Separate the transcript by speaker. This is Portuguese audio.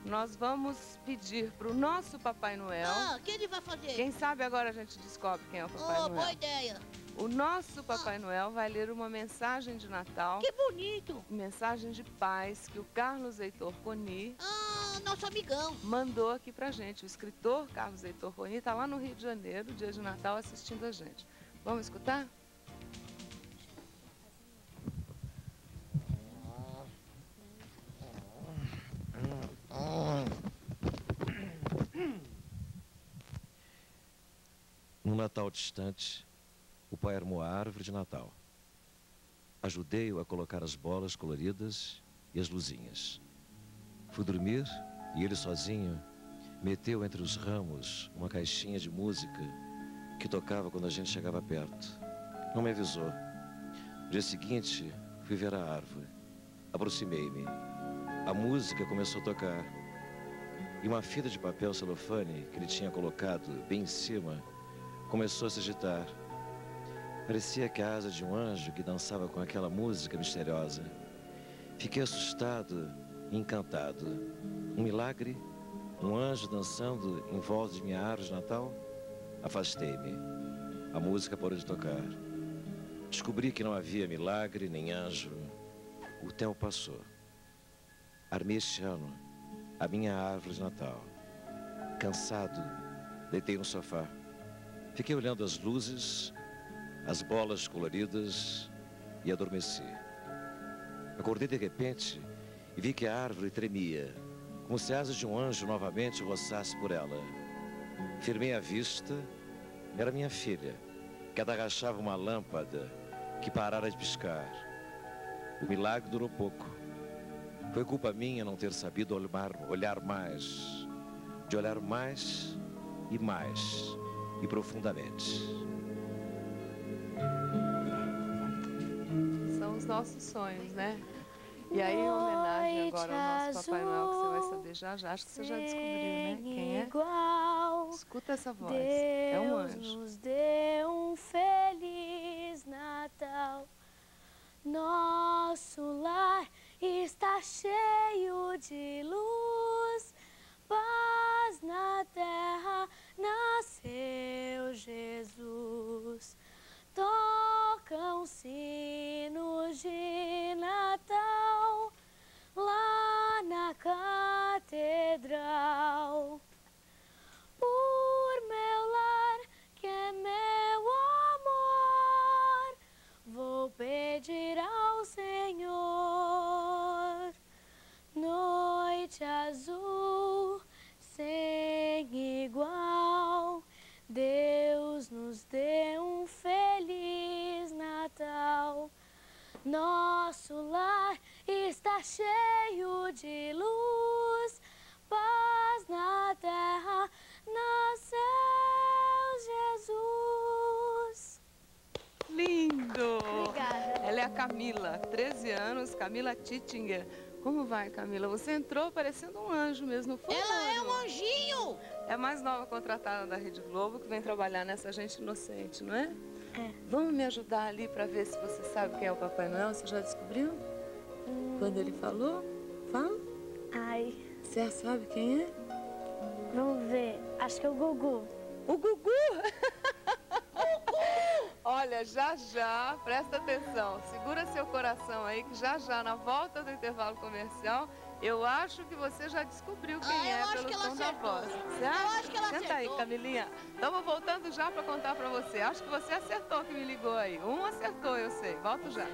Speaker 1: nós vamos pedir para o nosso Papai Noel.
Speaker 2: Ah, o que ele vai fazer?
Speaker 1: Quem sabe agora a gente descobre quem é o Papai Noel.
Speaker 2: Boa ideia.
Speaker 1: O nosso Papai Noel vai ler uma mensagem de Natal.
Speaker 2: Que bonito.
Speaker 1: Mensagem de paz que o Carlos Heitor Coni,
Speaker 2: nosso amigão,
Speaker 1: mandou aqui pra gente. O escritor Carlos Heitor Coni está lá no Rio de Janeiro, dia de Natal, assistindo a gente. Vamos escutar?
Speaker 3: Num Natal distante, o pai armou a árvore de Natal. Ajudei-o a colocar as bolas coloridas e as luzinhas. Fui dormir e ele sozinho meteu entre os ramos uma caixinha de música que tocava quando a gente chegava perto. Não me avisou. No dia seguinte, fui ver a árvore. Aproximei-me. A música começou a tocar. E uma fita de papel celofane que ele tinha colocado bem em cima começou a se agitar. Parecia que a asa de um anjo que dançava com aquela música misteriosa. Fiquei assustado e encantado. Um milagre? Um anjo dançando em volta de minha árvore de Natal? Afastei-me. A música parou de tocar. Descobri que não havia milagre nem anjo. O tempo passou. Armei este ano a minha árvore de Natal. Cansado, deitei no sofá. Fiquei olhando as luzes, as bolas coloridas e adormeci. Acordei de repente e vi que a árvore tremia, como se a asa de um anjo novamente roçasse por ela. Firmei a vista, era minha filha, que agachava uma lâmpada que parara de piscar. O milagre durou pouco. Foi culpa minha não ter sabido olhar mais, de olhar mais e profundamente.
Speaker 1: São os nossos sonhos, né? E aí, em homenagem agora ao nosso Papai Noel, que você vai saber já, acho que você já descobriu, né? Quem é? Escuta essa voz, é um anjo.
Speaker 4: Deus nos deu um feliz Natal. Nosso lar está cheio de luz, paz na terra, nasceu Jesus. Tocam sinos de Natal lá na catedral. Por meu lar, que é meu amor, vou pedir ao Senhor. Noite azul, sem igual, Deus nos deu um feliz Natal. Nosso lar está cheio de luz, paz na terra, nasceu Jesus.
Speaker 1: Lindo!
Speaker 4: Obrigada.
Speaker 1: Ela é a Camila, 13 anos, Camila Tittinger. Como vai, Camila? Você entrou parecendo um anjo mesmo, não foi?
Speaker 2: Ela é um anjinho.
Speaker 1: É a mais nova contratada da Rede Globo que vem trabalhar nessa Gente Inocente, não é?
Speaker 4: É.
Speaker 1: Vamos me ajudar ali para ver se você sabe quem é o Papai Noel? Você já descobriu? Quando ele falou? Fala.
Speaker 4: Ai,
Speaker 1: Você sabe quem é?
Speaker 4: vamos ver. Acho que é o Gugu.
Speaker 1: O Gugu! Olha, já, presta atenção, segura seu coração aí, que já, na volta do intervalo comercial, eu acho que você já descobriu quem é pelo tom da voz. Você acha?
Speaker 2: Eu acho que ela
Speaker 1: Senta aí,
Speaker 2: acertou.
Speaker 1: Camilinha. Estamos voltando já para contar para você. Acho que você acertou que me ligou aí. Um acertou, eu sei. Volto já.